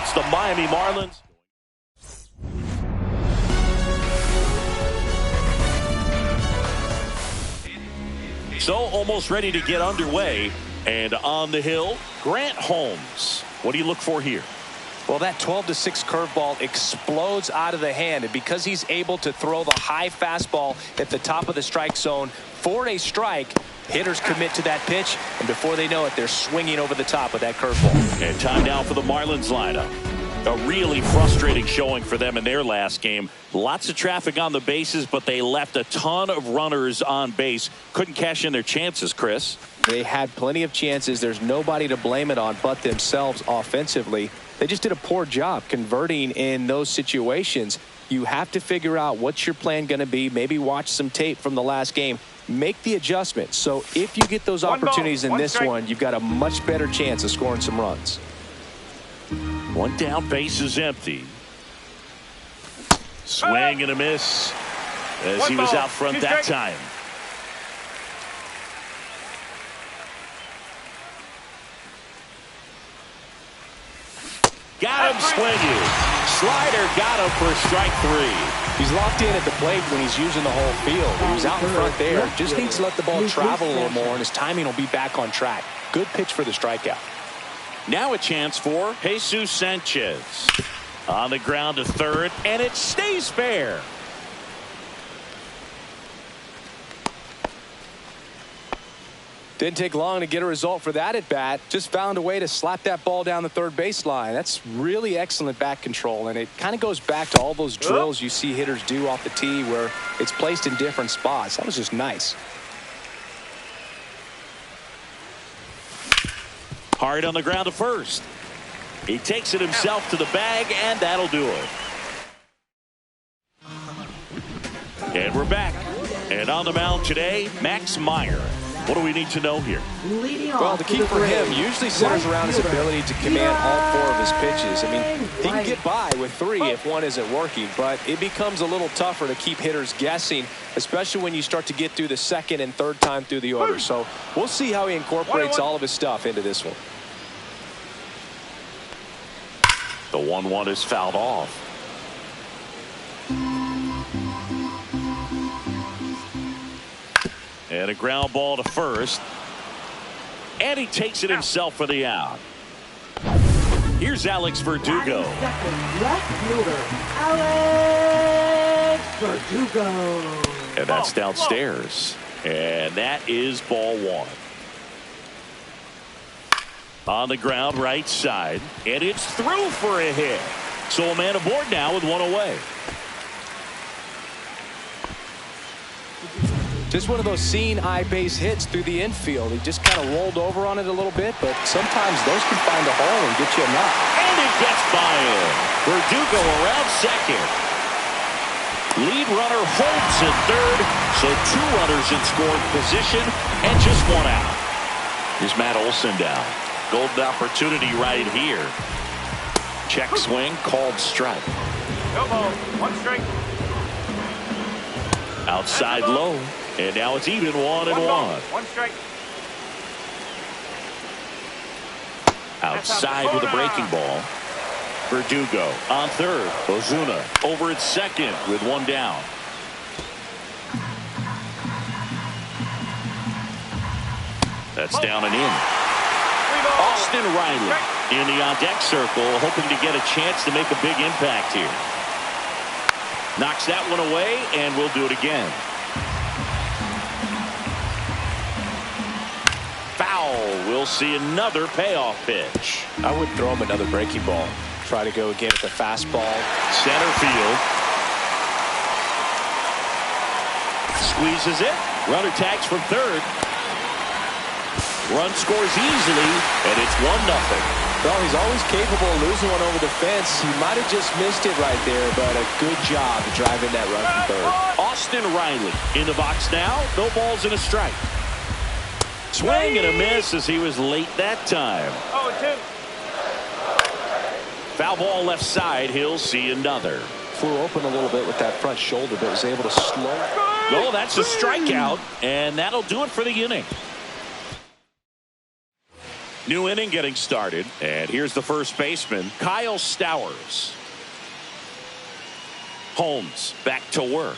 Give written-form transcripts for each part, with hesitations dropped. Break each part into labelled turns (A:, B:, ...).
A: It's the Miami Marlins. So almost ready to get underway. And on the hill, Grant Holmes. What do you look for here?
B: Well, that 12-6 curveball explodes out of the hand. And because he's able to throw the high fastball at the top of the strike zone for a strike, hitters commit to that pitch. And before they know it, they're swinging over the top of that curveball.
A: And time now for the Marlins lineup. A really frustrating showing for them in their last game. Lots of traffic on the bases, but they left a ton of runners on base. Couldn't cash in their chances, Chris.
B: They had plenty of chances. There's nobody to blame it on but themselves offensively. They just did a poor job converting in those situations. You have to figure out what's your plan going to be. Maybe watch some tape from the last game. Make the adjustment. So if you get those opportunities in this one, you've got a much better chance of scoring some runs.
A: One down, base is empty. Swing and a miss as he was out front that time. Got him swinging. Slider got him for strike 3.
B: He's locked in at the plate when he's using the whole field. He was out in front there. Just needs to let the ball travel a little more, and his timing will be back on track. Good pitch for the strikeout.
A: Now a chance for Jesus Sanchez. On the ground to third, and it stays fair.
B: Didn't take long to get a result for that at bat. Just found a way to slap that ball down the third baseline. That's really excellent bat control, and it kind of goes back to all those drills you see hitters do off the tee where it's placed in different spots. That was just nice.
A: Hard on the ground to first. He takes it himself to the bag, and that'll do it. And we're back. And on the mound today, Max Meyer. What do we need to know here?
B: Well, the key for him usually centers around his ability to command all 4 of his pitches. I mean, he can get by with 3 if one isn't working, but it becomes a little tougher to keep hitters guessing, especially when you start to get through the second and third time through the order. So we'll see how he incorporates all of his stuff into this one.
A: The 1-1 is fouled off. And a ground ball to first. And he takes it himself for the out. Here's Alex Verdugo.
C: Left fielder, Alex Verdugo.
A: And that's downstairs. And that is ball 1. On the ground right side. And it's through for a hit. So a man aboard now with 1 away.
B: Just one of those seeing eye base hits through the infield. He just kind of rolled over on it a little bit, but sometimes those can find a hole and get you a knock.
A: And it gets by him. Verdugo around second. Lead runner holds at third. So 2 runners in scoring position and just 1 out. Here's Matt Olson down. Golden opportunity right here. Check swing, called strike.
D: No ball, 1 strike.
A: Outside low. And now it's even 1-1.
D: 1 strike.
A: Outside with a breaking ball. Verdugo on third. Ozuna over at second with 1 down. That's down and in. Austin Riley in the on-deck circle, hoping to get a chance to make a big impact here. Knocks that one away, and we'll do it again. Foul. We'll see another payoff pitch.
B: I would throw him another breaking ball. Try to go again with the fastball.
A: Center field. Squeezes it. Runner tags from third. Run scores easily, and it's 1-0.
B: Well, he's always capable of losing one over the fence. He might have just missed it right there, but a good job to drive in that run from third.
A: Austin Riley in the box now. No balls and a strike. Swing and a miss as he was late that time.
D: 0-2.
A: Foul ball left side. He'll see another.
B: Flew open a little bit with that front shoulder, but was able to slow.
A: Oh, that's a strikeout, and that'll do it for the inning. New inning getting started. And here's the first baseman, Kyle Stowers. Holmes back to work.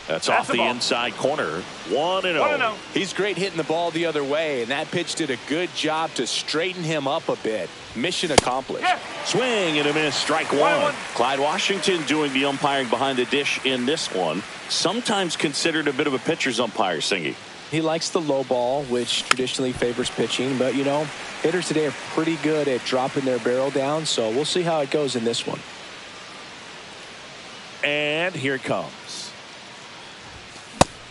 A: That's off the inside corner. 1-0.
B: He's great hitting the ball the other way, and that pitch did a good job to straighten him up a bit. Mission accomplished.
A: Yeah. Swing and a miss. Strike one. Clyde Washington doing the umpiring behind the dish in this one. Sometimes considered a bit of a pitcher's umpire, Singy.
B: He likes the low ball, which traditionally favors pitching. But, you know, hitters today are pretty good at dropping their barrel down. So we'll see how it goes in this one.
A: And here it comes.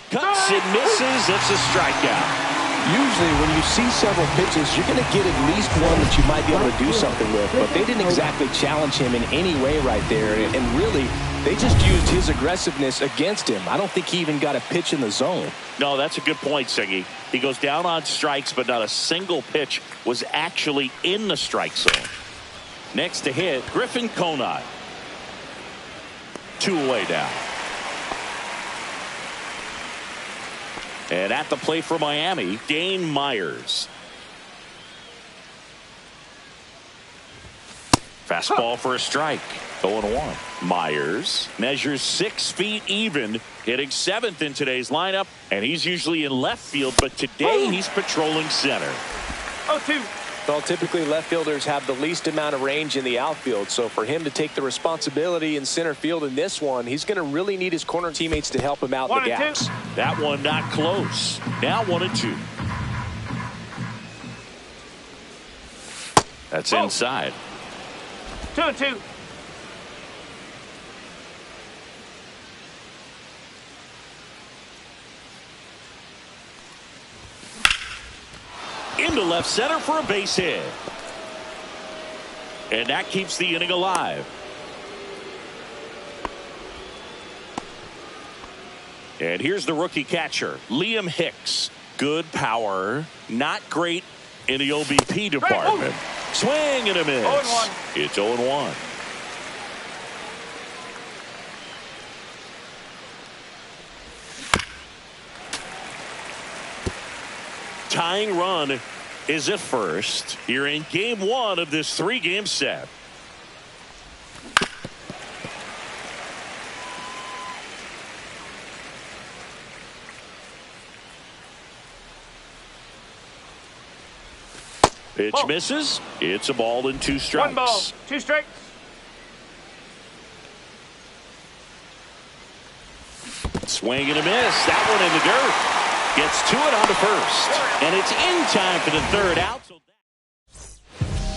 A: Cuts and misses. It's a strikeout.
B: Usually when you see several pitches, you're going to get at least one that you might be able to do something with. But they didn't exactly challenge him in any way right there. And really, they just used his aggressiveness against him. I don't think he even got a pitch in the zone.
A: No, that's a good point, Siggy. He goes down on strikes, but not a single pitch was actually in the strike zone. Next to hit, Griffin Conine. 2 away now. And at the plate for Miami, Dane Myers. Fastball for a strike. 0-1. Myers measures 6 feet even, hitting 7th in today's lineup, and he's usually in left field, but today he's patrolling center.
D: 0-2.
B: Well, typically left fielders have the least amount of range in the outfield, so for him to take the responsibility in center field in this one, he's going to really need his corner teammates to help him out in the gaps.
A: That one not close. Now 1-2. That's inside.
D: 2-2.
A: Into left center for a base hit. And that keeps the inning alive. And here's the rookie catcher, Liam Hicks. Good power, not great in the OBP department. Swing and a miss.
D: 0-1.
A: It's 0-1. Tying run is at first here in game 1 of this 3-game set. Pitch misses. It's a ball and 2 strikes.
D: 1 ball, 2 strikes.
A: Swing and a miss. That one in the dirt. Gets to it on the first. And it's in time for the 3rd out.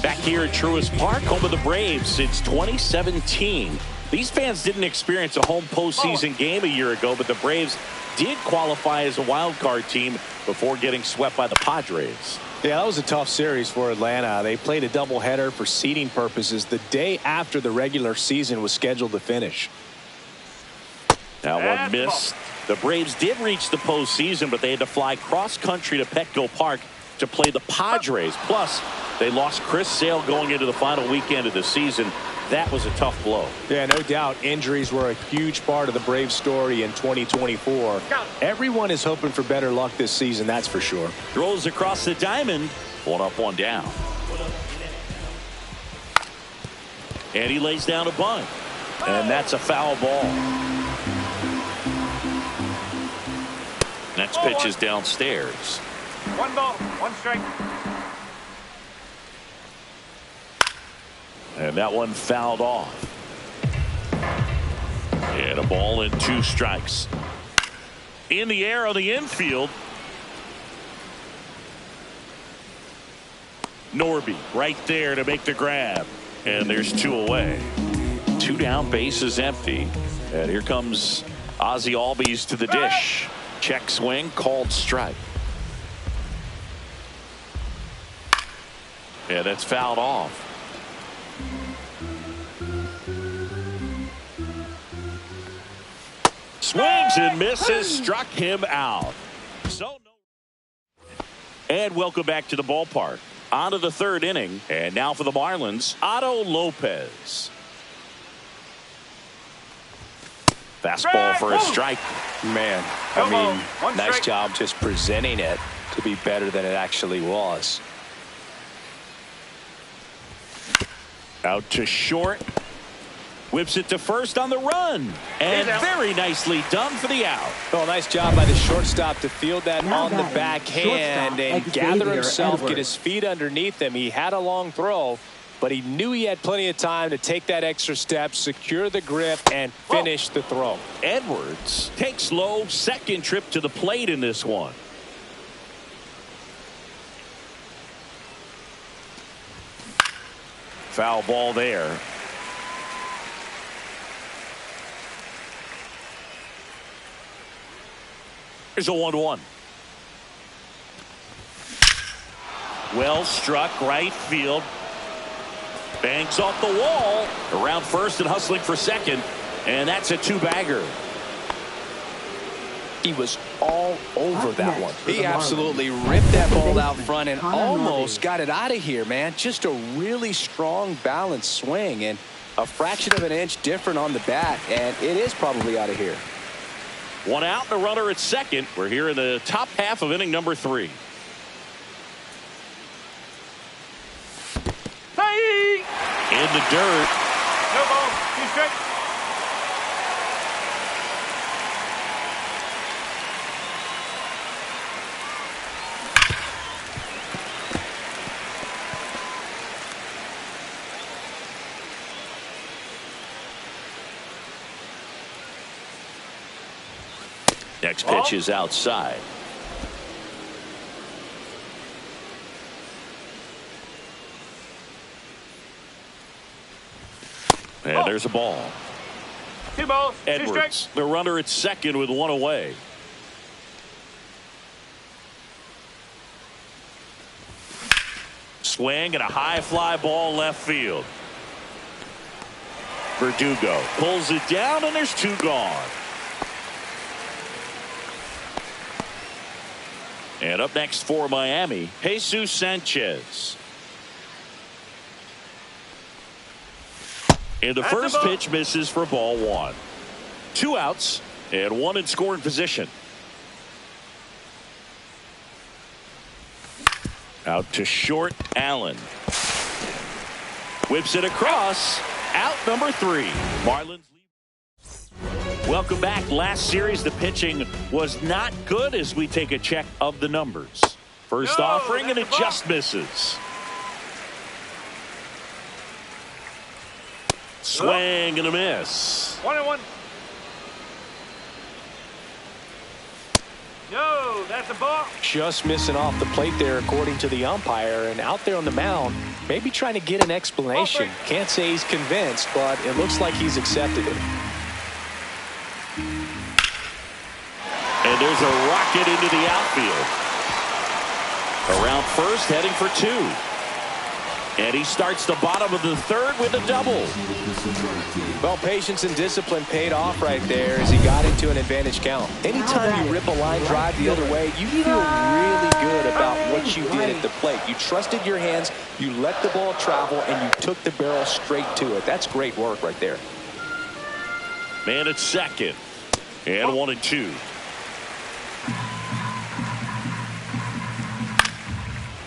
A: Back here at Truist Park, home of the Braves since 2017. These fans didn't experience a home postseason game a year ago, but the Braves did qualify as a wild card team before getting swept by the Padres.
B: Yeah, that was a tough series for Atlanta. They played a doubleheader for seeding purposes the day after the regular season was scheduled to finish.
A: That one missed. The Braves did reach the postseason, but they had to fly cross-country to Petco Park to play the Padres. Plus, they lost Chris Sale going into the final weekend of the season. That was a tough blow.
B: Yeah, no doubt. Injuries were a huge part of the Braves story in 2024. Everyone is hoping for better luck this season, that's for sure.
A: Throws across the diamond. 1 up, 1 down. And he lays down a bunt. And that's a foul ball. Next pitch is downstairs.
D: 1 ball, 1 strike.
A: And that one fouled off. And a ball and 2 strikes. In the air on the infield. Norby right there to make the grab. And there's 2 away. 2 down, base is empty. And here comes Ozzie Albies to the dish. Check swing, called strike. Yeah, that's fouled off. Swings and misses, struck him out. And welcome back to the ballpark. On to the 3rd inning. And now for the Marlins, Otto Lopez. Fastball for a strike.
B: Man, I mean, nice job just presenting it. to be better than it actually was.
A: Out to short. Whips it to first on the run. And very nicely done for the out.
B: Well, nice job by the shortstop to field that
C: Now
B: on the
C: batting,
B: backhand and
C: shortstop,
B: gather
C: Xavier
B: himself,
C: Edwards.
B: get his feet underneath him. He had a long throw, but he knew he had plenty of time to take that extra step, secure the grip, and finish the throw.
A: Edwards takes low, second trip to the plate in this one. Foul ball there. Here's a 1-1. Well struck, right field. Bangs off the wall. Around first and hustling for second. And that's a two-bagger.
B: He was all over that one.
C: for
B: He
C: the
B: absolutely
C: Marlins.
B: ripped that
C: Second
B: ball out
C: baseman,
B: front and
C: Connor
B: almost
C: Norby.
B: got it out of here, man. Just a really strong, balanced swing and a fraction of an inch different on the bat, and it is probably out of here.
A: One out and a runner at second. We're here in the top half of inning number 3.
D: Hey!
A: In the dirt.
D: No ball. 2 straight.
A: Next pitch is outside. And there's a ball.
D: 2 balls. 2
A: Edwards,
D: strikes.
A: the runner at second with one away. Swing and a high fly ball left field. Verdugo pulls it down and there's 2 gone. And up next for Miami, Jesus Sanchez. And the
D: That's
A: first
D: a ball.
A: pitch misses for ball 1. 2 outs and 1 in scoring position. Out to short, Allen. Whips it across. Out number 3. Marlins lead. Welcome back. Last series, the pitching was not good as we take a check of the numbers. First
D: No,
A: offering, and
D: that's
A: it
D: a ball.
A: just misses. Swing and a miss.
D: 1-1. No, that's a ball.
B: Just missing off the plate there, according to the umpire, and out there on the mound, maybe trying to get an explanation. Can't say he's convinced, but it looks like he's accepted it.
A: And there's a rocket into the outfield. Around first, heading for 2. And he starts the bottom of the 3rd with a double.
B: Well, patience and discipline paid off right there as he got into an advantage count. Anytime you rip a line drive the other way, you feel really good about what you did at the plate. You trusted your hands, you let the ball travel, and you took the barrel straight to it. That's great work right there.
A: Man at second. And 1-2.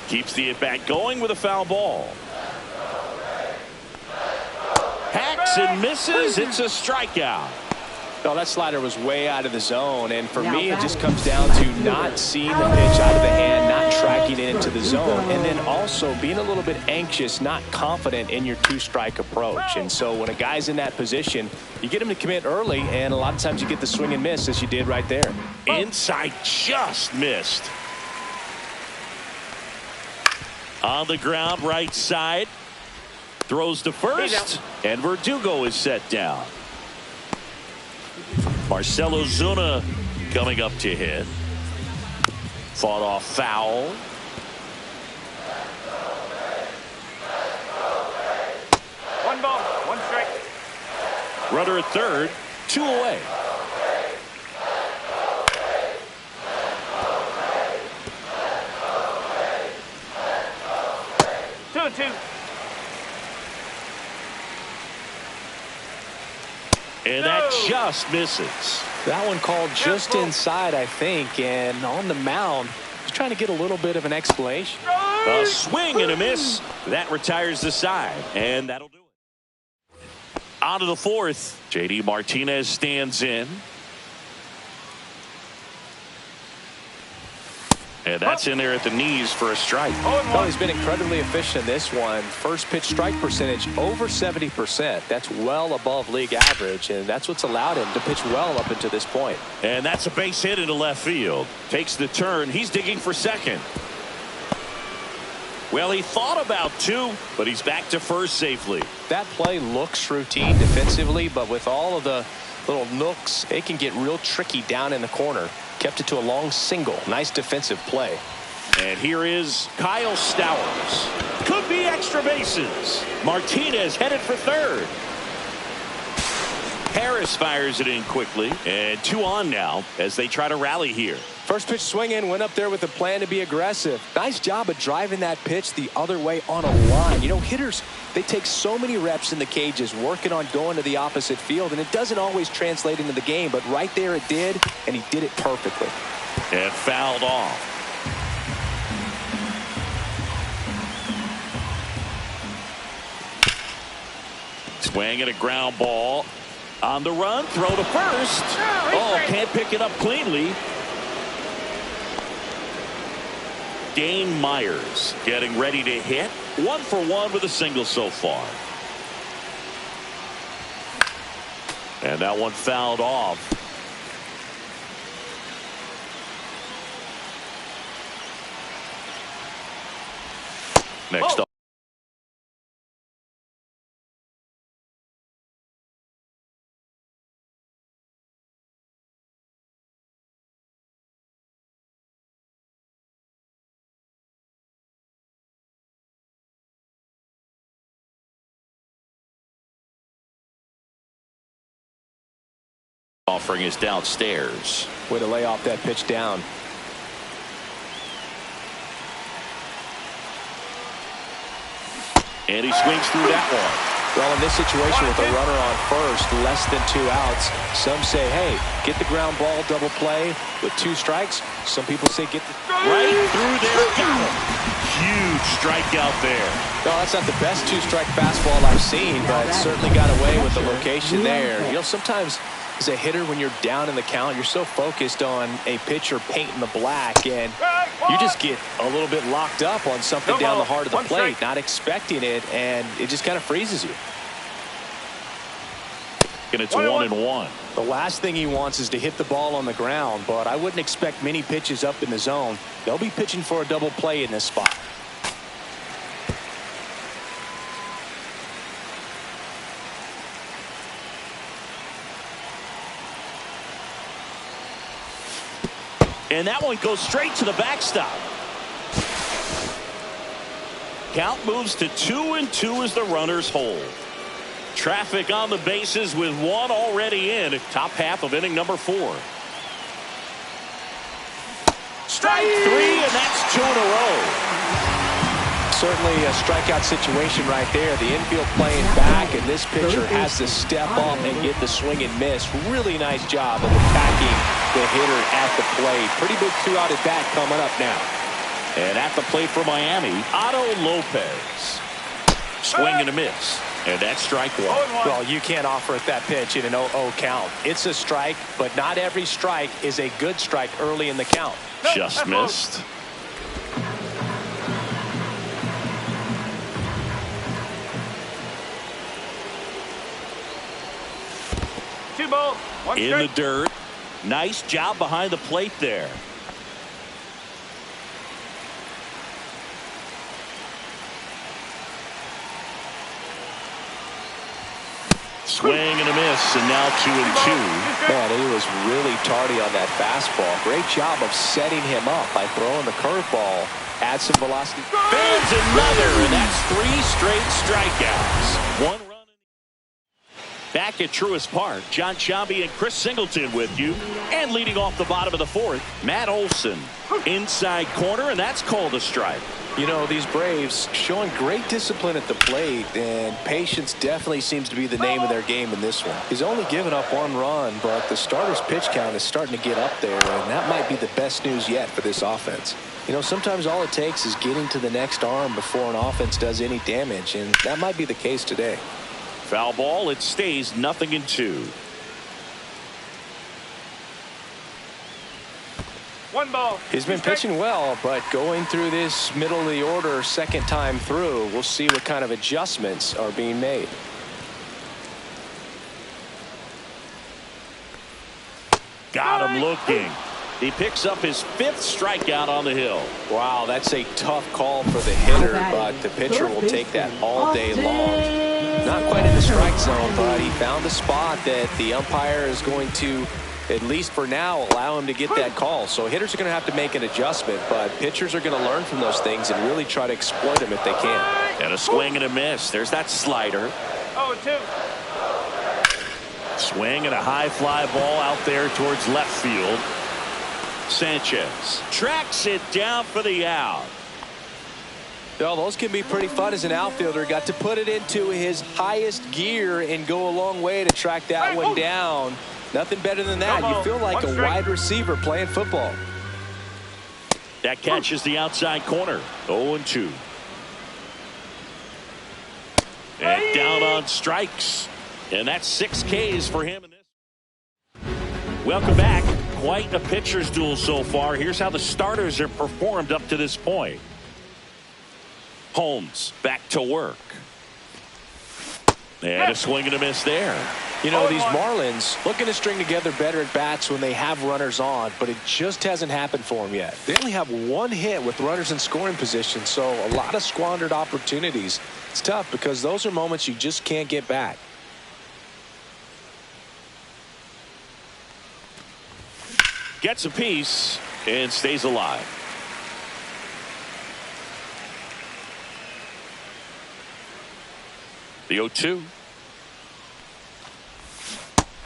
A: Keeps the at-bat going with a foul ball. Hacks and misses. It's a strikeout.
B: No, that slider was way out of the zone, and for me, it just comes down to not seeing the pitch out of the hand, not tracking it into the zone, and then also being a little bit anxious, not confident in your 2-strike approach. And so when a guy's in that position, you get him to commit early, and a lot of times you get the swing and miss, as you did right there.
A: Inside, just missed. On the ground, right side. Throws to first, and Verdugo is set down. Marcelo Zuna coming up to hit. Fought off foul.
D: One ball, 1 strike.
A: Runner at third, 2 away.
D: Two and 2.
A: And that just misses.
B: That one called just inside, I think, and on the mound, he's trying to get a little bit of an explanation.
A: A swing and a miss. That retires the side, and that'll do it. On to the fourth. J.D. Martinez stands in. And that's in there at the knees for a strike.
B: Well, he's been incredibly efficient in this one. First pitch strike percentage over 70%. That's well above league average, and that's what's allowed him to pitch well up until this point.
A: And that's a base hit into left field. Takes the turn. He's digging for second. Well, he thought about two, but he's back to first safely.
B: That play looks routine defensively, but with all of the little nooks, it can get real tricky down in the corner. Kept it to a long single. Nice defensive play.
A: And here is Kyle Stowers. Could be extra bases. Martinez headed for third. Harris fires it in quickly. And 2 on now as they try to rally here.
B: First pitch swing in, went up there with a plan to be aggressive. Nice job of driving that pitch the other way on a line. You know, hitters, they take so many reps in the cages working on going to the opposite field, and it doesn't always translate into the game, but right there it did, and he did it perfectly.
A: And fouled off. Swing and a ground ball. On the run, throw to first. Oh, can't pick it up cleanly. Dane Myers getting ready to hit. 1 for 1 with a single so far. And that one fouled off. Next up. Offering is downstairs.
B: Way to lay off that pitch down.
A: And he swings through that one.
B: Well, in this situation with a runner on first, less than 2 outs, some say, hey, get the ground ball, double play with 2 strikes. Some people say get the
A: right through there. Got him. Huge strikeout there.
B: No, that's not the best 2-strike fastball I've seen, but certainly got away with the location there. You know, sometimes as a hitter, when you're down in the count, you're so focused on a pitcher painting the black, and you just get a little bit locked up on something down the heart of the plate, not expecting it, and it just kind of freezes you.
A: And it's 1-1.
B: The last thing he wants is to hit the ball on the ground, but I wouldn't expect many pitches up in the zone. They'll be pitching for a double play in this spot.
A: And that one goes straight to the backstop. Count moves to 2-2 as the runners hold. Traffic on the bases with 1 already in. Top half of inning number 4. Strike 3, and that's 2 in a row.
B: Certainly a strikeout situation right there. The infield playing back, and this pitcher has to step up and get the swing and miss. Really nice job of attacking the hitter at the plate. Pretty big 2-out at bat coming up now.
A: And at the plate for Miami, Otto Lopez. Swing and a miss. And that's strike 1.
B: Well, you can't offer it that pitch in an 0-0 count. It's a strike, but not every strike is a good strike early in the count.
A: Just missed.
D: Two balls, one
A: in
D: strike.
A: the dirt. Nice job behind the plate there. Swing and a miss, and now 2-2.
B: Man, he was really tardy on that fastball. Great job of setting him up by throwing the curveball. Add some velocity.
A: Fans another, and that's 3 straight strikeouts. 1 run. Back at Truist Park, John Sciambi and Chris Singleton with you. And leading off the bottom of the 4th, Matt Olson. Inside corner, and that's called a strike.
B: You know, these Braves showing great discipline at the plate, and patience definitely seems to be the name of their game in this one. He's only given up 1 run, but the starter's pitch count is starting to get up there, and that might be the best news yet for this offense. You know, sometimes all it takes is getting to the next arm before an offense does any damage, and that might be the case today.
A: Foul ball. It stays 0-2.
D: 1 ball.
B: He's been pitching well, but going through this middle of the order second time through, we'll see what kind of adjustments are being made.
A: Got him looking. He picks up his 5th strikeout on the hill.
B: Wow, that's a tough call for the hitter, but the pitcher will take that all day long. Not quite in the strike zone, but he found a spot that the umpire is going to, at least for now, allow him to get that call. So hitters are going to have to make an adjustment, but pitchers are going to learn from those things and really try to exploit them if they can.
A: And a swing and a miss. There's that slider.
D: 0-2.
A: Swing and a high fly ball out there towards left field. Sanchez tracks it down for the out.
B: Well, those can be pretty fun as an outfielder. Got to put it into his highest gear and go a long way to track that one down. Nothing better than that. You feel like a wide receiver playing football.
A: That catches the outside corner. 0-2. And down on strikes. And that's 6 Ks for him in this. Welcome back. Quite a pitcher's duel so far. Here's how the starters have performed up to this point. Holmes back to work. And a swing and a miss there.
B: You know, these Marlins looking to string together better at bats when they have runners on, but it just hasn't happened for them yet. They only have 1 hit with runners in scoring position, so a lot of squandered opportunities. It's tough because those are moments you just can't get back.
A: Gets a piece and stays alive. The 0-2.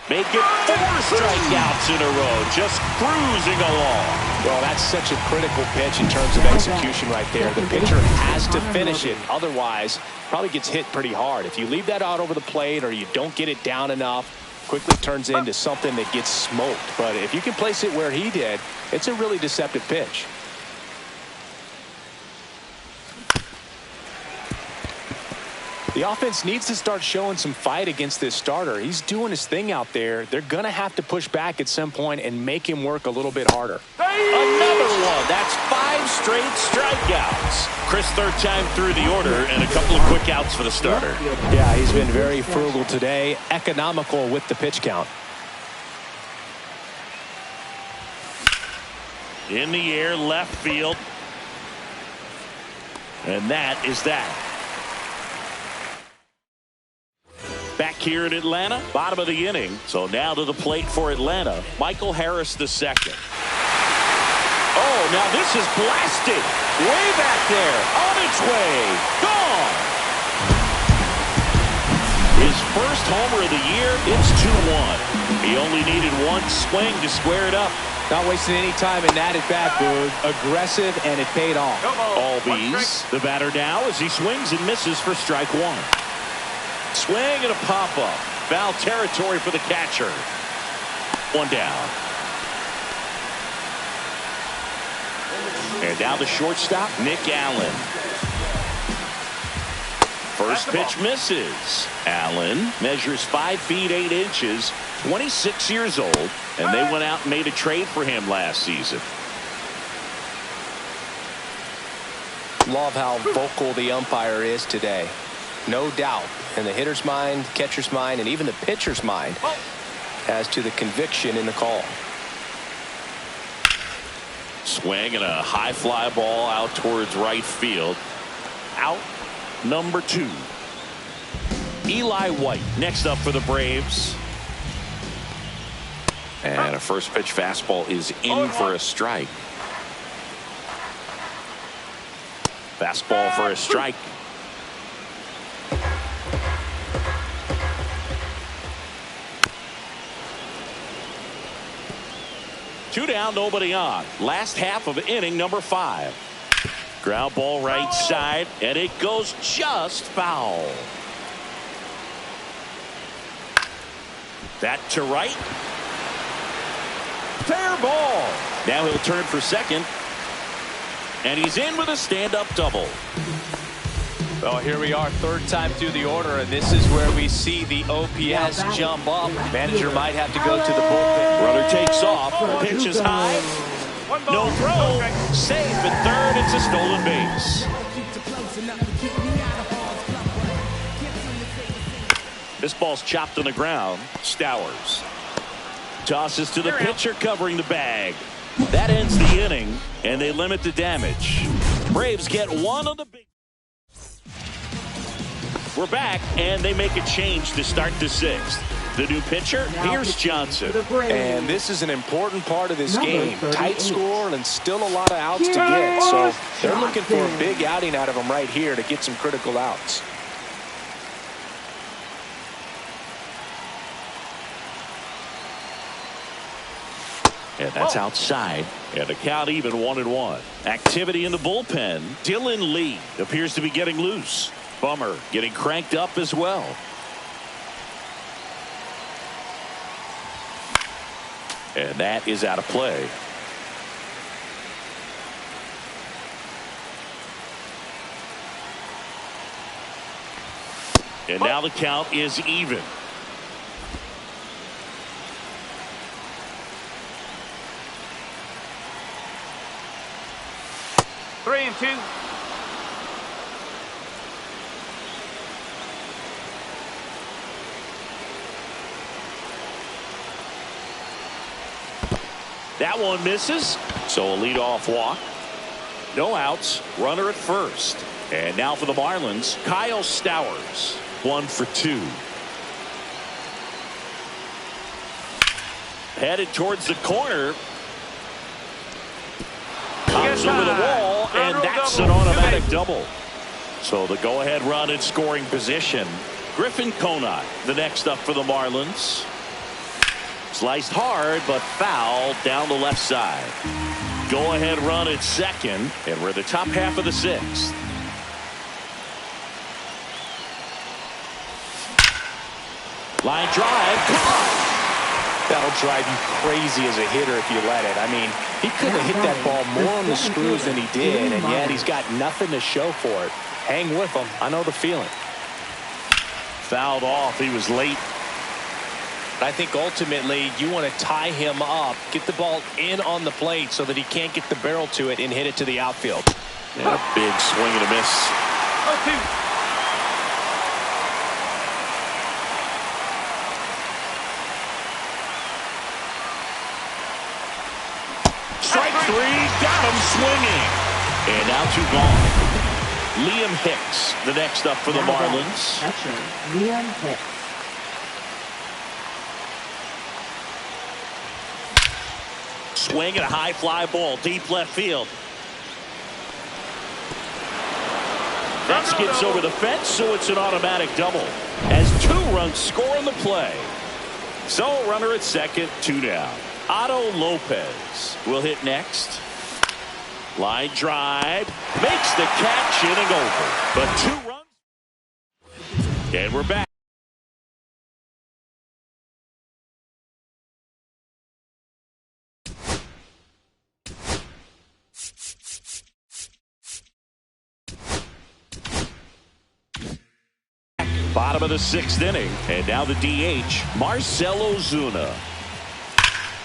A: Make it 4 strikeouts in a row. Just cruising along.
B: Well, that's such a critical pitch in terms of execution right there. The pitcher has to finish it. Otherwise, probably gets hit pretty hard. If you leave that out over the plate or you don't get it down enough, quickly turns into something that gets smoked. But if you can place it where he did, it's a really deceptive pitch. The offense needs to start showing some fight against this starter. He's doing his thing out there. They're going to have to push back at some point and make him work a little bit harder.
A: Another one. That's 5 straight strikeouts. Chris, 3rd time through the order, and a couple of quick outs for the starter.
B: Yeah, he's been very frugal today, economical with the pitch count.
A: In the air, left field. And that is that. Back here in Atlanta, bottom of the inning. So now to the plate for Atlanta, Michael Harris II. Oh, now this is blasted. Way back there. On its way. Gone. His first homer of the year. It's 2-1. He only needed 1 swing to square it up.
B: Not wasting any time in that at bat, Boog. Aggressive, and it paid off.
A: Albies, the batter now as he swings and misses for strike 1. Swing and a pop-up. Foul territory for the catcher. 1 down. And now the shortstop, Nick Allen. First pitch misses. Allen measures 5 feet 8 inches, 26 years old, and they went out and made a trade for him last season.
B: Love how vocal the umpire is today. No doubt in the hitter's mind, catcher's mind, and even the pitcher's mind as to the conviction in the call.
A: Swing and a high fly ball out towards right field. Out number 2. Eli White next up for the Braves. And a first pitch fastball is in for a strike. Fastball for a strike. Two down, nobody on. Last half of inning number 5. Ground ball right side, and it goes just foul. That to right. Fair ball. Now he'll turn for second. And he's in with a stand-up double.
B: Well, here we are, third time through the order, and this is where we see the OPS jump up. Manager might have to go to the bullpen.
A: Runner takes off. Pitch is high. No throw. Safe at third. It's a stolen base. This ball's chopped on the ground. Stowers tosses to the pitcher covering the bag. That ends the inning, and they limit the damage. Braves get one on the big. We're back, and they make a change to start the sixth. The new pitcher, here's Johnson.
B: And this is an important part of this game. Tight score and still a lot of outs to get. So they're looking for a big outing out of him right here to get some critical outs.
A: And that's outside. And the count even 1-1. Activity in the bullpen. Dylan Lee appears to be getting loose. Bummer getting cranked up as well. And that is out of play. And now the count is even.
D: Three and two.
A: That one misses. So a leadoff walk. No outs. Runner at first. And now for the Marlins, Kyle Stowers. 1 for 2. Headed towards the corner. Comes over the wall, and that's an automatic double. So the go-ahead run in scoring position. Griffin Conant, the next up for the Marlins. Sliced hard, but foul down the left side. Go-ahead run at second, and we're in the top half of the sixth. Line drive.
B: That'll drive you crazy as a hitter if you let it. I mean, he couldn't have hit that ball more on the screws than he did, and yet he's got nothing to show for it. Hang with him. I know the feeling.
A: Fouled off. He was late.
B: I think ultimately you want to tie him up, get the ball in on the plate so that he can't get the barrel to it and hit it to the outfield.
A: And a big swing and a miss.
D: 0-2.
A: Strike three, got him swinging. And now 2 gone. Liam Hicks, the next up for the Marlins.
C: Catcher, Liam Hicks.
A: Swing and a high fly ball, deep left field. That skids over the fence, so it's an automatic double. As 2 runs score in the play. So runner at second, 2 down. Otto Lopez will hit next. Line drive. Makes the catch, inning over. But 2 runs. And we're back. Bottom of the 6th inning. And now the DH, Marcell Ozuna.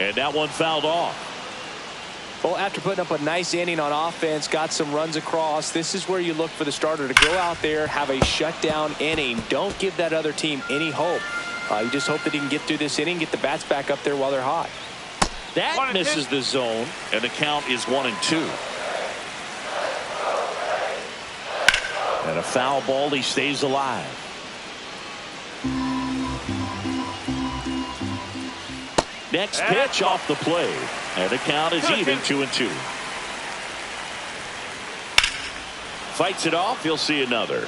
A: And that one fouled off.
B: Well, after putting up a nice inning on offense, got some runs across, this is where you look for the starter to go out there, have a shutdown inning. Don't give that other team any hope. You just hope that he can get through this inning, get the bats back up there while they're hot.
A: That misses the zone, and the count is 1-2. And a foul ball, he stays alive. Next pitch off the plate, and the count is even 2-2. Fights it off. He'll see another.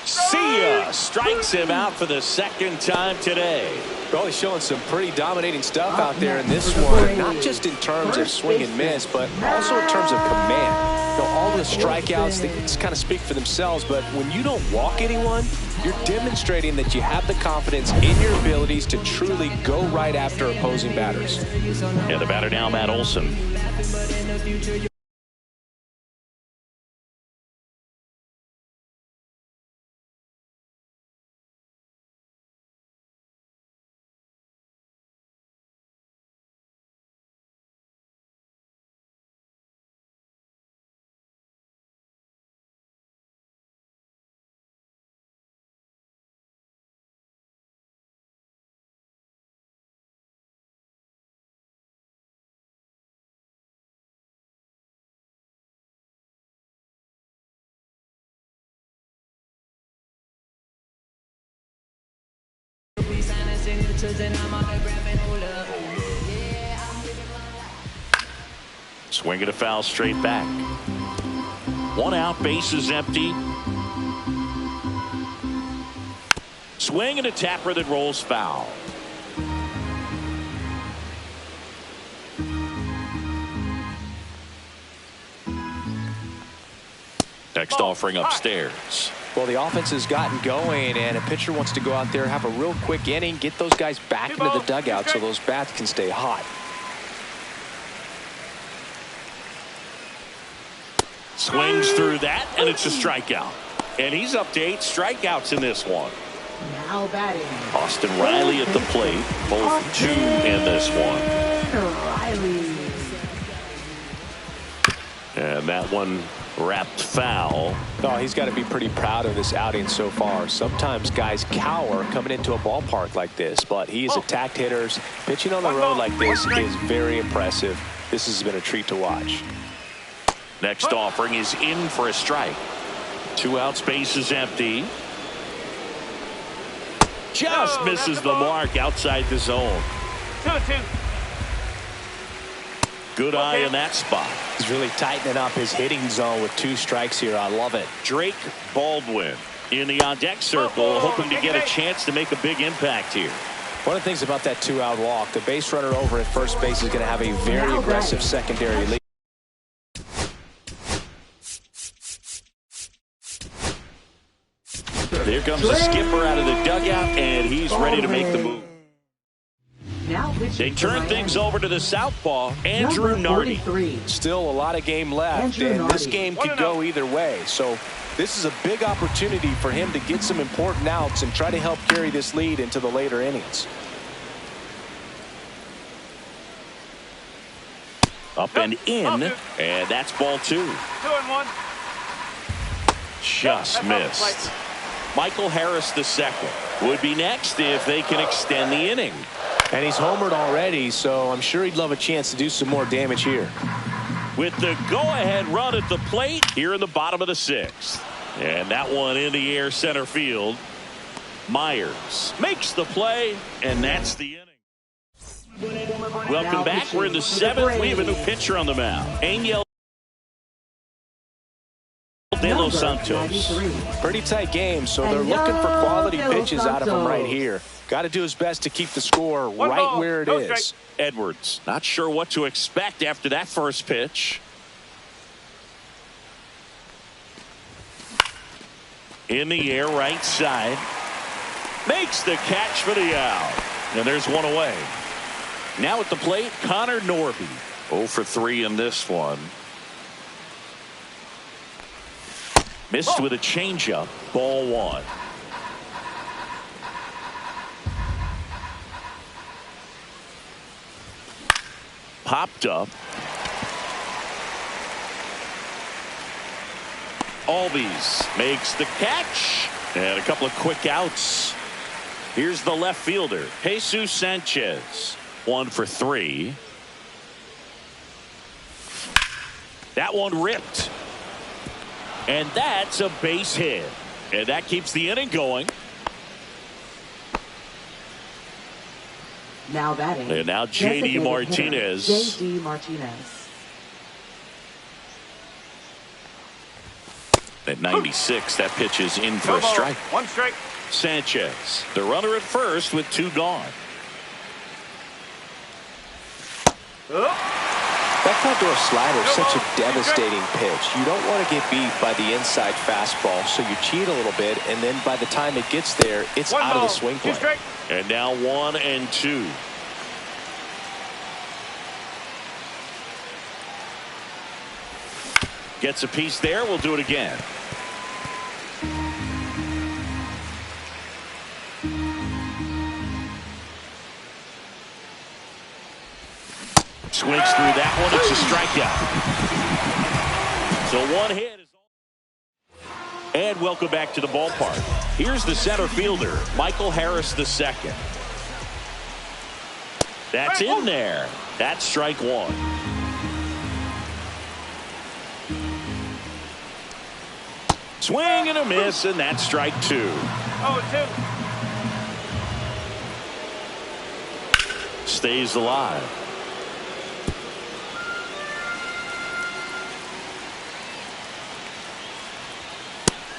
A: See He strikes him out for the second time today.
B: Really showing some pretty dominating stuff out there in this one, not just in terms of swing and miss, but also in terms of command. All the strikeouts, they just kind of speak for themselves, but when you don't walk anyone, you're demonstrating that you have the confidence in your abilities to truly go right after opposing batters.
A: And the batter now, Matt Olson. Swing and a foul straight back. One out, bases empty. Swing and a tapper that rolls foul. Next offering upstairs.
B: Well, the offense has gotten going, and a pitcher wants to go out there, have a real quick inning, get those guys back into the dugout so those bats can stay hot.
A: Swings through that, and it's a strikeout. And he's up to 8 strikeouts in this one.
C: Now batting.
A: Austin Riley at the plate, both 2 in this one.
C: Riley.
A: And that one wrapped foul.
B: Oh, he's got to be pretty proud of this outing so far. Sometimes guys cower coming into a ballpark like this, but he has attacked hitters. Pitching on the road like this is very impressive. This has been a treat to watch.
A: Next offering is in for a strike. 2 outs, base is empty. Just misses the mark outside the zone.
D: 2-2.
A: Good eye in that spot.
B: He's really tightening up his hitting zone with 2 strikes here. I love it.
A: Drake Baldwin in the on-deck circle, hoping to get a chance to make a big impact here.
B: One of the things about that 2-out walk, the base runner over at first base is going to have a very aggressive secondary lead.
A: Here comes the skipper out of the dugout, and he's ready to make the move. They turn things over to the southpaw, Andrew Nardi.
B: Still a lot of game left, and this game could go either way. So this is a big opportunity for him to get some important outs and try to help carry this lead into the later innings.
A: Up and in, and that's ball 2.
D: 2-1.
A: Just missed. Michael Harris II would be next if they can extend the inning.
B: And he's homered already, so I'm sure he'd love a chance to do some more damage here.
A: With the go-ahead run at the plate here in the bottom of the 6th. And that one in the air center field. Myers makes the play, and that's the inning. Welcome back. We're in the 7th. We have a new pitcher on the mound. Angel De Los Santos.
B: Pretty tight game, so they're looking for quality pitches out of him right here. Got to do his best to keep the score right where it is.
A: Edwards, not sure what to expect after that first pitch. In the air, right side. Makes the catch for the out. And there's one away. Now at the plate, Connor Norby. 0 for 3 in this one. Missed with a changeup. Ball 1. Popped up. Albies makes the catch. And a couple of quick outs. Here's the left fielder, Jesus Sanchez. 1 for 3. That one ripped. And that's a base hit. And that keeps the inning going.
C: Now batting.
A: And now J.D. Martinez.
C: J.D. Martinez.
A: At 96, that pitch is in for a strike.
D: One strike.
A: Sanchez, the runner at first with 2 gone.
B: That front-door slider is such a devastating pitch. You don't want to get beat by the inside fastball, so you cheat a little bit, and then by the time it gets there, it's out of the swing plane.
A: And now 1-2. Gets a piece there. We'll do it again. Swings through that one. It's a strikeout. So 1 hit. And welcome back to the ballpark. Here's the center fielder, Michael Harris II. That's in there. That's strike 1. Swing and a miss, and that's strike 2.
D: 0-2.
A: Stays alive.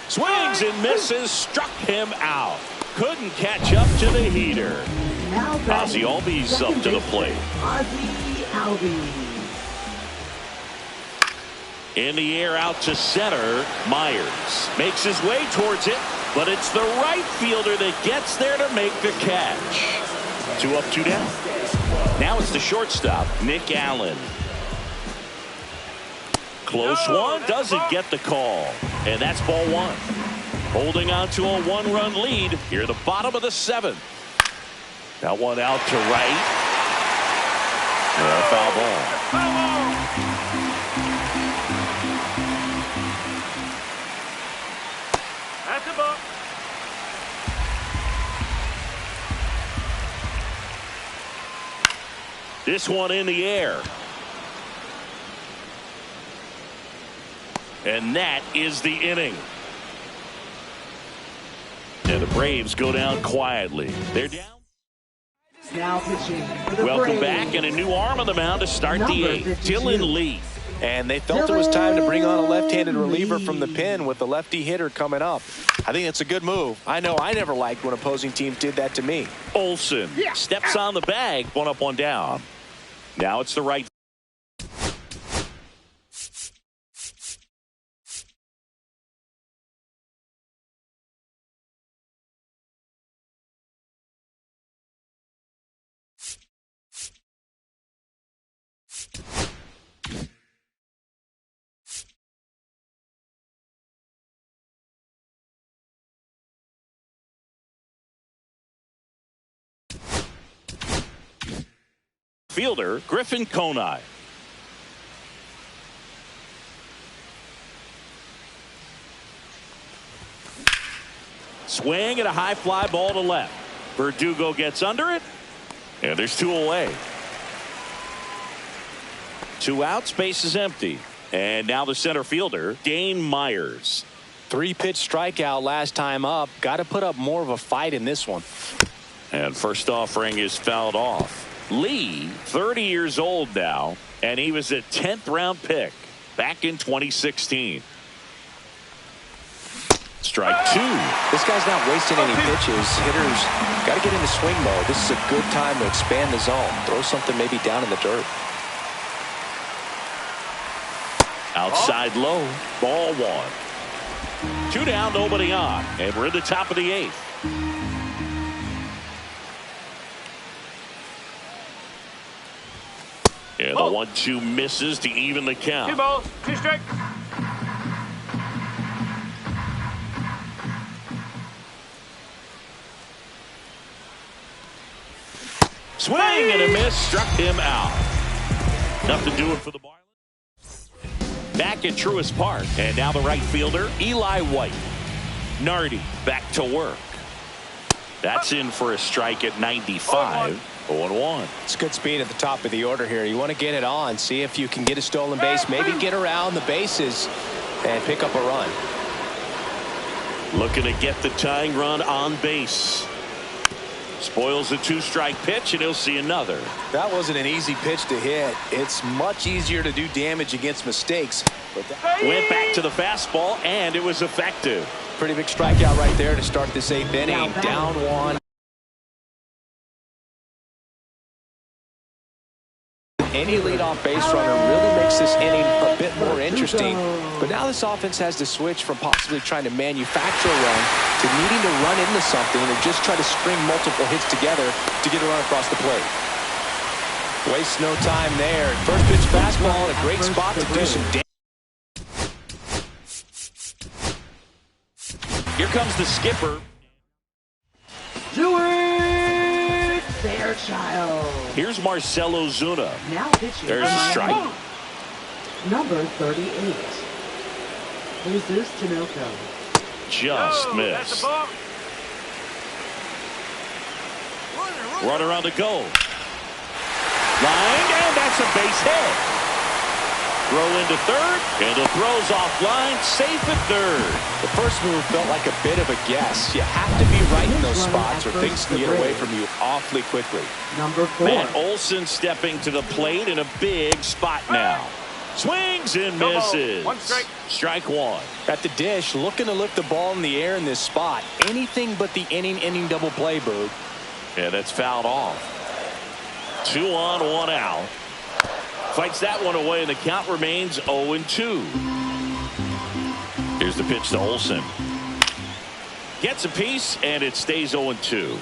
A: Swings and misses, struck him out. Couldn't catch up to the heater. Ozzie Albies up to the plate.
C: Ozzie Albies.
A: In the air out to center. Myers makes his way towards it, but it's the right fielder that gets there to make the catch. 2 up, 2 down. Now it's the shortstop, Nick Allen. Close one, doesn't get the call. And that's ball 1. Holding on to a 1-run lead here at the bottom of the 7th. That one out to right. Foul ball.
D: That's a ball.
A: This one in the air. And that is the inning. And the Braves go down quietly. They're down.
C: Now pitching for the
A: Welcome
C: Braves.
A: back, and a new arm on the mound to start the 8th. Dylan Lee.
B: And they felt it was time to bring on a left-handed reliever from the pen with the lefty hitter coming up. I think it's a good move. I know I never liked when opposing teams did that to me.
A: Olsen steps on the bag. 1 up, 1 down. Now it's the right. Fielder, Griffin Conine. Swing and a high fly ball to left. Verdugo gets under it, and there's 2 away. 2 out, space is empty. And now the center fielder, Dane Myers.
B: 3-pitch strikeout last time up. Got to put up more of a fight in this one.
A: And first offering is fouled off. Lee, 30 years old now, and he was a 10th round pick back in 2016. Strike 2.
B: This guy's not wasting any pitches. Hitters got to get into swing mode. This is a good time to expand the zone. Throw something maybe down in the dirt.
A: Outside low, ball 1. 2 down, nobody on, and we're in the top of the 8th. And the 1-2 misses to even the count.
D: 2 balls, 2 strikes.
A: Swing and a miss, struck him out. Nothing doing for the Marlins. Back at Truist Park, and now the right fielder, Eli White. Nardi back to work. That's in for a strike at 95. 0-1.
B: It's good speed at the top of the order here. You want to get it on, see if you can get a stolen base, maybe get around the bases and pick up a run.
A: Looking to get the tying run on base. Spoils a 2-strike pitch, and he'll see another.
B: That wasn't an easy pitch to hit. It's much easier to do damage against mistakes.
A: Went back to the fastball, and it was effective.
B: Pretty big strikeout right there to start this 8th inning. Down 1. Any leadoff base runner really makes this inning a bit more interesting. But now this offense has to switch from possibly trying to manufacture a run to needing to run into something and just try to string multiple hits together to get a run across the plate. Wastes no time there. First pitch fastball in a great spot to do some damage.
A: Here comes the skipper.
C: Do it, Fairchild.
A: Here's Marcelo Zuna.
C: Now pitching.
A: There's a strike.
C: Number 38. Jesus Tinoco.
A: Just missed. Runner on the go. Line, and that's a base hit. Throw into third, and the throw's offline, safe at third.
B: The first move felt like a bit of a guess. You have to be right in those spots or things can get away from you awfully quickly.
C: Number 4.
A: Matt Olson stepping to the plate in a big spot now. Swings and misses.
D: One strike.
A: Strike one.
B: At the dish, looking to lift the ball in the air in this spot. Anything but the inning double play, Boog.
A: And it's fouled off. 2 on, 1 out. Fights that one away, and the count remains 0-2. Here's the pitch to Olson. Gets a piece, and it stays 0-2.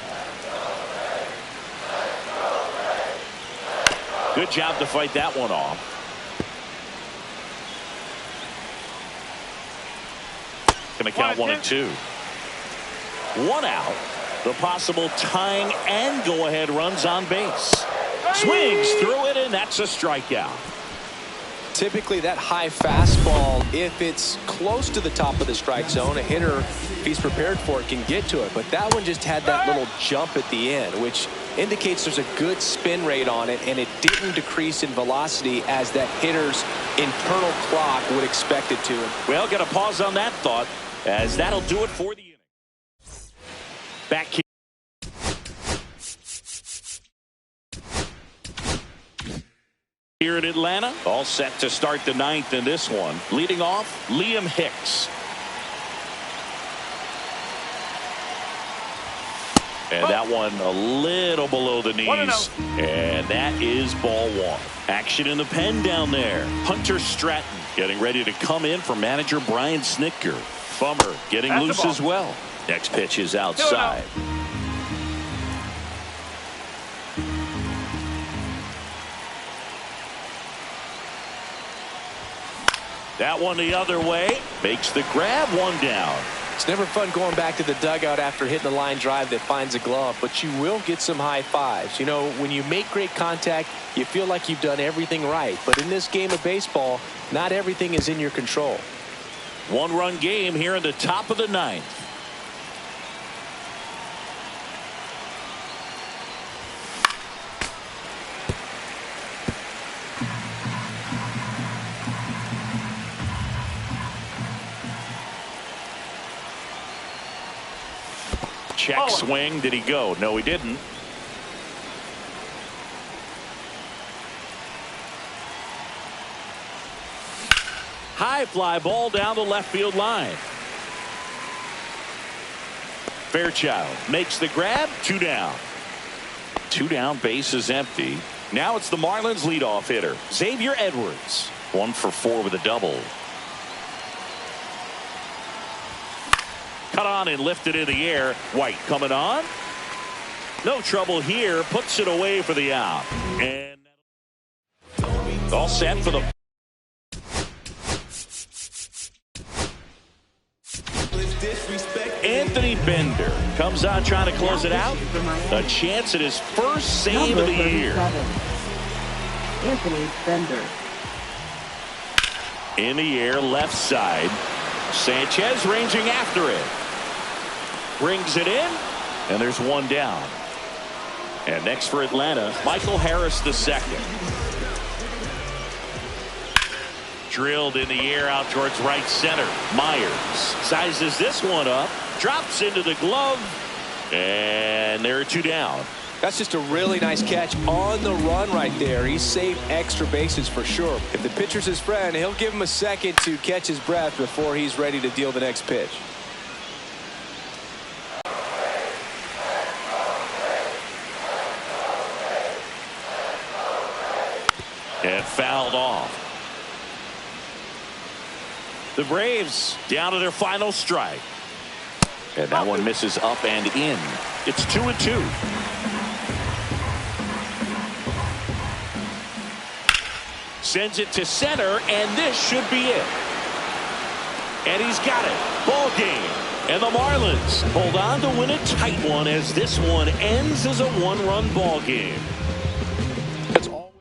A: Good job to fight that one off. Going to count 1-2. 1 out. The possible tying and go-ahead runs on base. Swings through it, and that's a strikeout.
B: Typically that high fastball, if it's close to the top of the strike zone, a hitter, if he's prepared for it, can get to it. But that one just had that little jump at the end, which indicates there's a good spin rate on it, and it didn't decrease in velocity as that hitter's internal clock would expect it to.
A: Well, got to pause on that thought, as that'll do it for the inning. Back here in Atlanta, all set to start the 9th in this one. Leading off, Liam Hicks. And that one a little below the knees. And that is ball 1. Action in the pen down there. Hunter Stratton getting ready to come in for manager Brian Snitker. Bummer getting loose as well. Next pitch is outside. That one the other way. Makes the grab, 1 down.
B: It's never fun going back to the dugout after hitting a line drive that finds a glove, but you will get some high fives. You know, when you make great contact, you feel like you've done everything right. But in this game of baseball, not everything is in your control.
A: 1-run game here in the top of the 9th. Check swing. Did he go? No, he didn't. High fly ball down the left field line. Fairchild makes the grab. 2 down. 2 down, base is empty. Now it's the Marlins leadoff hitter, Xavier Edwards. 1 for 4 with a double. Cut on and lifted in the air. White coming on. No trouble here. Puts it away for the out. And all set for the Anthony Bender comes on trying to close it out. A chance at his first save of the year.
C: Anthony Bender.
A: In the air, left side. Sanchez ranging after it. Brings it in, and there's 1 down. And next for Atlanta, Michael Harris II. Drilled in the air out towards right center. Myers sizes this one up, drops into the glove, and there are 2 down.
B: That's just a really nice catch on the run right there. He saved extra bases for sure. If the pitcher's his friend, he'll give him a second to catch his breath before he's ready to deal the next pitch.
A: And fouled off. The Braves down to their final strike. And that one misses up and in. It's 2-2. Sends it to center, and this should be it. And he's got it. Ball game. And the Marlins hold on to win a tight one as this one ends as a one-run ball game.
B: That's always